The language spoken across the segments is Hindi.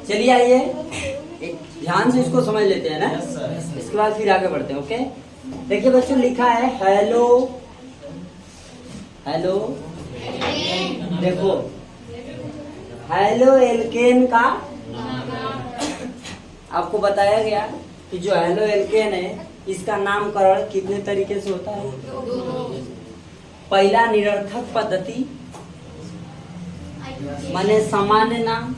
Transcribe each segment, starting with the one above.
चलिए आइए ध्यान से इसको समझ लेते हैं ना, इसके बाद फिर आगे बढ़ते हैं। ओके, देखिए बच्चों लिखा है हेलो, हेलो देखो हेलो एल्केन का आपको बताया गया कि जो हेलो एल्केन है इसका नामकरण कितने तरीके से होता है। पहला निरर्थक पद्धति माने सामान्य नाम,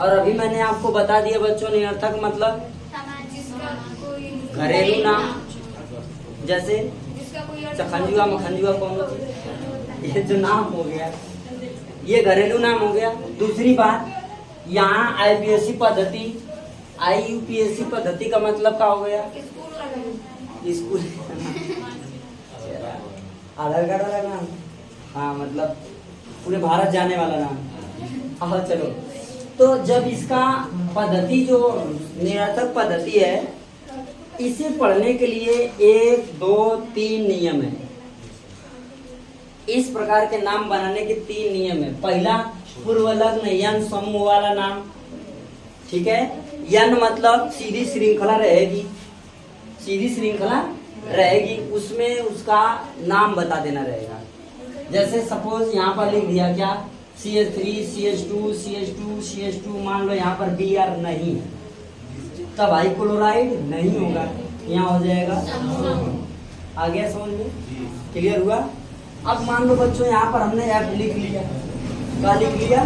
और अभी मैंने आपको बता दिया बच्चों निरर्थक मतलब घरेलू नाम, जैसे चखंजुआ मखंजुआ कौन, ये जो नाम हो गया ये घरेलू नाम हो गया। दूसरी बात यहाँ आईपीएससी पद्धति, आईयूपीएससी पद्धति का मतलब क्या हो गया, स्कूल आधार कार्ड वाला नाम, हाँ मतलब पूरे भारत जाने वाला नाम। हाँ चलो, तो जब इसका पद्धति जो निरर्थक पद्धति है इसे पढ़ने के लिए 1 2 3 नियम है। इस प्रकार के नाम बनाने के 3 नियम है। पहला पूर्वलग्न यन समूह वाला नाम, ठीक है। यन मतलब सीधी श्रृंखला रहेगी, सीधी श्रृंखला रहेगी, उसमें उसका नाम बता देना रहेगा। जैसे सपोज यहाँ पर लिख दिया क्या CH3 CH2 CH2 CH2, मान लो यहाँ पर Br नहीं है तब भाई क्लोराइड नहीं होगा, यहाँ हो जाएगा। आ गया समझ में, क्लियर हुआ। अब मान लो बच्चों यहाँ पर हमने F लिख लिया, क्या लिख लिया,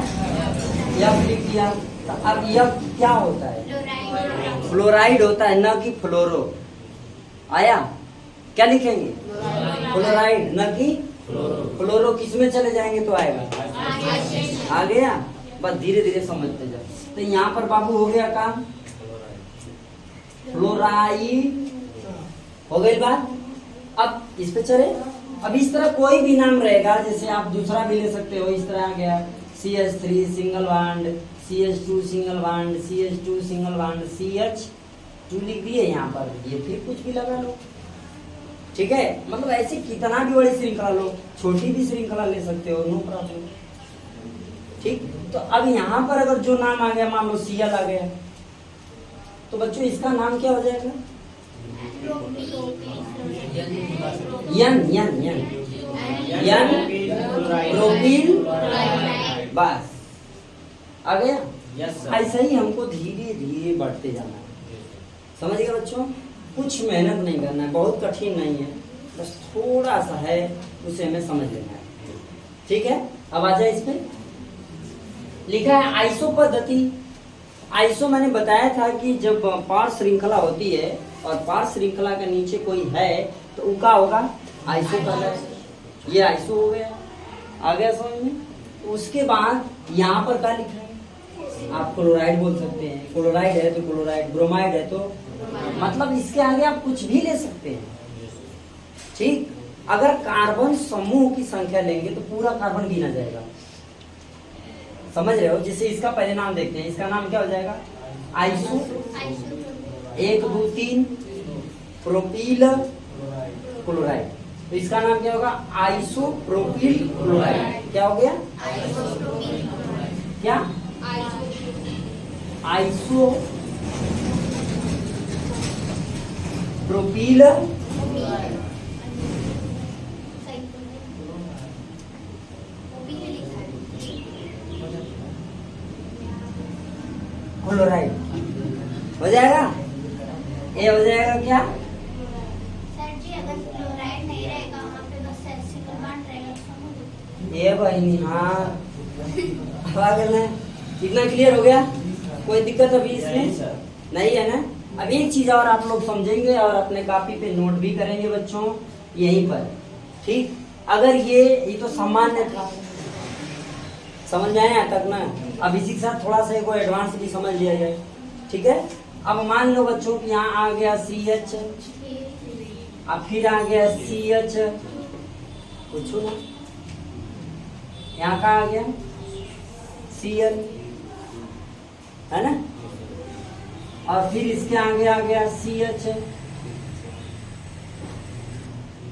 F लिख लिया, तो अब F क्या होता है, फ्लोराइड होता है, न कि फ्लोरो। आया, क्या लिखेंगे फ्लोराइड न कि फ्लोरो, किस में चले जाएंगे तो आएगा, आ गया। बस धीरे धीरे समझते जाओ। तो यहाँ पर बाबू हो गया काम, फ्लोराइड हो गई बात। अब इस पे चले, अब इस तरह कोई भी नाम रहेगा, जैसे आप दूसरा भी ले सकते हो, इस तरह आ गया CH3 single bond, CH2 single bond, CH2 single bond, CH2 लिख दिए यहाँ पर, ये फिर कुछ भी लगा लो, ठीक है। मतलब ऐसे कितना भी बड़ी श्रृंखला लो, छोटी भी श्रृंखला ले सकते हो, नो प्रॉब्लम, ठीक। तो अब यहाँ पर अगर जो नाम आ गया, मान लो Cl आ गया, तो बच्चों इसका नाम क्या हो जाएगा, यन यन यन यन प्रोपील, बस आ गया। ऐसा ही हमको धीरे धीरे बढ़ते जाना है, समझ गए बच्चों। कुछ मेहनत नहीं करना है, बहुत कठिन नहीं है, बस थोड़ा सा है, उसे हमें समझ लेना है, ठीक है। अब आ जाए, इस पे लिखा है आइसो पद्धति। आइसो मैंने बताया था कि जब पार श्रृंखला होती है और पार श्रृंखला के नीचे कोई है तो उनका होगा आइसो पद्धति, ये आइसो हो गया, आ गया समझ में। तो उसके बाद यहाँ पर क्या लिखा है, आप क्लोराइड बोल सकते हैं, क्लोराइड है तो क्लोराइड, ब्रोमाइड है तो मतलब इसके आगे आप कुछ भी ले सकते हैं, ठीक। अगर कार्बन समूह की संख्या लेंगे तो पूरा कार्बन गिना जाएगा, समझ रहे हो। जैसे इसका पहले नाम देखते हैं, इसका नाम क्या हो जाएगा, आइसो 1 2 3 प्रोपील क्लोराइड, तो इसका नाम क्या होगा, आइसो प्रोपील क्लोराइड। क्या हो गया, क्या आइसो प्रोपील क्लोराइड हो जाएगा, ये हो जाएगा क्या, सर जी अगर क्लोराइड नहीं रहेगा वहाँ पे बस सिंगल बॉन्ड रहेगा, ये बहनी, हाँ इतना क्लियर हो गया, कोई दिक्कत अभी इसमें नहीं है ना। अब एक चीज और आप लोग समझेंगे और अपने कॉपी पे नोट भी करेंगे बच्चों यहीं पर, ठीक। अगर ये तो सामान्य था, समझ में आया तक ना। अब इसी के साथ थोड़ा सा कोई एडवांस भी समझ लिया जाए, ठीक है। अब मान लो बच्चों कि यहाँ आ गया CH, अब फिर आ गया CH, पूछो ना, यहाँ का आ गया Cl, है ना, और फिर इसके आगे आ गया CH,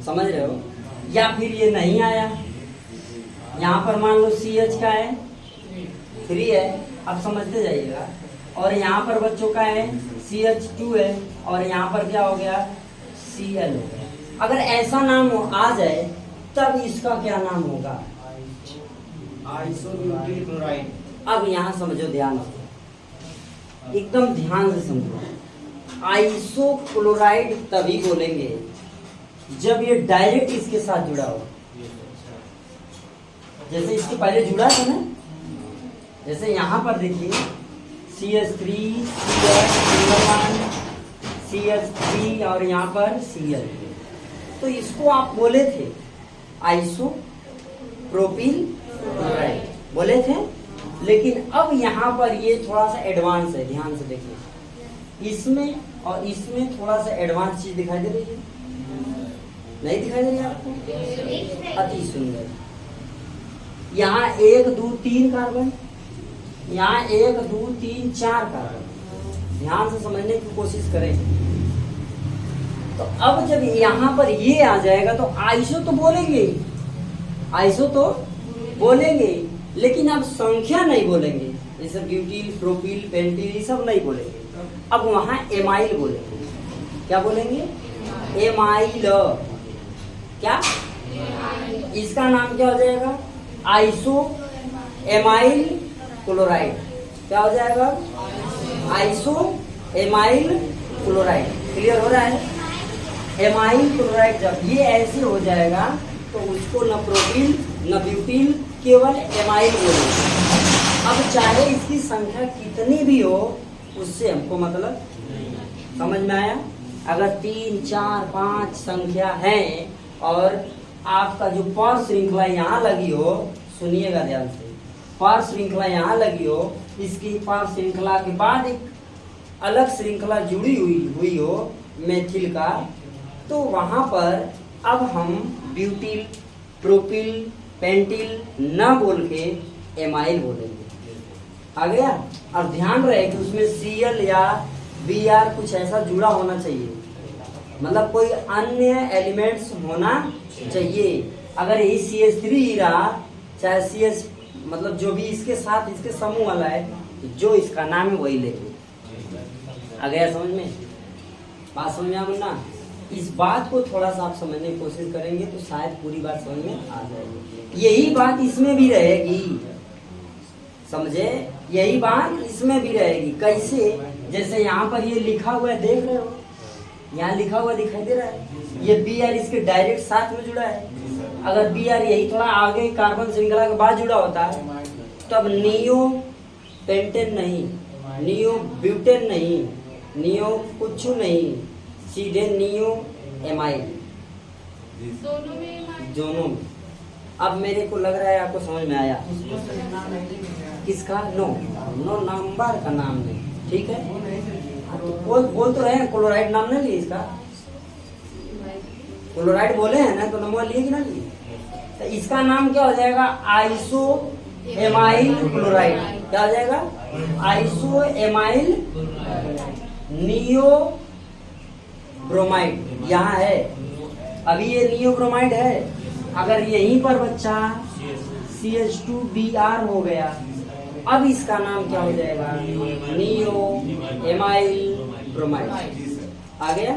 समझ रहे हो। या फिर ये नहीं आया, यहाँ पर मान लो CH का है 3 है, अब समझते जाइएगा और यहाँ पर बच्चों का है CH2 है, और यहाँ पर क्या हो गया, Cl हो गया। अगर ऐसा नाम आ जाए तब इसका क्या नाम होगा, आइसोब्यूटिल क्लोराइड। अब यहाँ समझो, ध्यान से, एकदम ध्यान से समझो। आइसोक्लोराइड तभी बोलेंगे जब ये डायरेक्ट इसके साथ जुड़ा हो। जैसे इसके पहले जुड़ा था ना, जैसे यहाँ पर देखिए CH3 CH3 और यहाँ पर Cl, तो इसको आप बोले थे आइसोप्रोपिल क्लोराइड बोले थे। लेकिन अब यहाँ पर ये थोड़ा सा एडवांस है, ध्यान से देखिए, इसमें और इसमें थोड़ा सा एडवांस चीज दिखाई दे रही है, नहीं दिखाई दे रही है आपको? अति सुंदर। यहाँ 1 2 3 कार्बन, यहाँ 1 2 3 4 कार्बन। ध्यान से समझने की कोशिश करें। तो अब जब यहाँ पर ये आ जाएगा तो आइसो तो बोलेंगे, आइसो तो बोलेंगे, लेकिन अब संख्या नहीं बोलेंगे। जैसे ब्यूटिल, प्रोपिल, पेंटिल, ये सब नहीं बोलेंगे। अब वहां एमाइल बोलेंगे। क्या बोलेंगे? एमाइल। क्या? इसका नाम क्या हो जाएगा? Iso amyl chloride. क्या हो जाएगा? Iso amyl chloride. क्लियर हो रहा है? एमाइल क्लोराइड जब ये ऐसे हो जाएगा तो उसको न प्रोपिल न ब्यूटिल, केवल एमाइल बोलेंगे। अब चाहे इसकी संख्या कितनी भी हो उससे हमको मतलब, समझ में आया? अगर 3 4 5 संख्या है और आपका जो पर श्रृंखला यहाँ लगी हो, सुनिएगा ध्यान से, पर श्रृंखला यहाँ लगी हो, इसकी पर श्रृंखला के बाद एक अलग श्रृंखला जुड़ी हुई हो मेथिल का, तो वहां पर अब हम ब्यूटिल, प्रोपिल, पेंटिल न बोल के एमाइल बोलेंगे। आ गया? और ध्यान रहे कि उसमें Cl या Br कुछ ऐसा जुड़ा होना चाहिए, मतलब कोई अन्य एलिमेंट्स होना चाहिए। अगर यही CH3 ही रहा, चाहे CH मतलब जो भी इसके साथ इसके समूह वाला है, जो इसका नाम है वही लेंगे। आ गया समझ में? बात समझ में आ मुन्ना? इस बात को थोड़ा सा आप समझने की कोशिश करेंगे तो शायद पूरी बात समझ में आ जाएगी। यही बात इसमें भी रहेगी, समझे? यही बात इसमें भी रहेगी। कैसे? जैसे यहाँ पर ये लिखा हुआ है, देख रहे हो, यहाँ लिखा हुआ दिखाई दे रहा है, ये Br इसके डायरेक्ट साथ में जुड़ा है। अगर Br यही थोड़ा आगे कार्बन श्रृंखला के बाद जुड़ा होता है तब नियो पेंटेन नहीं, नियो ब्यूटेन नहीं, नियो कुछ नहीं, सीधे नियो एमाइल, दोनों में। अब मेरे को लग रहा है आपको समझ में आया। किसका? नो नंबर का नाम नहीं, ठीक है? तो बोल तो रहे हैं, क्लोराइड नाम नहीं लिए इसका, क्लोराइड बोले हैं ना, तो नंबर लिए कि ना लिए? तो इसका नाम क्या हो जाएगा? Iso amyl chloride. क्या हो जाएगा? Iso amyl neo bromide. यहाँ है, अभी ये नियो ब्रोमाइड है। अगर यहीं पर बच्चा CH2Br हो गया, अब इसका नाम क्या हो जाएगा? Neo amyl bromide. आ गया?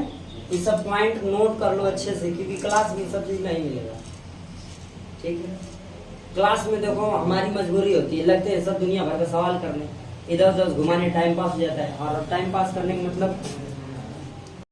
ये सब पॉइंट नोट कर लो अच्छे से, क्योंकि क्लास में सब चीज नहीं मिलेगा, ठीक है? क्लास में देखो हमारी मजबूरी होती है, लगते हैं सब दुनिया भर का सवाल करने, इधर उधर घुमाने, टाइम पास हो जाता है। और टाइम पास करने का मतलब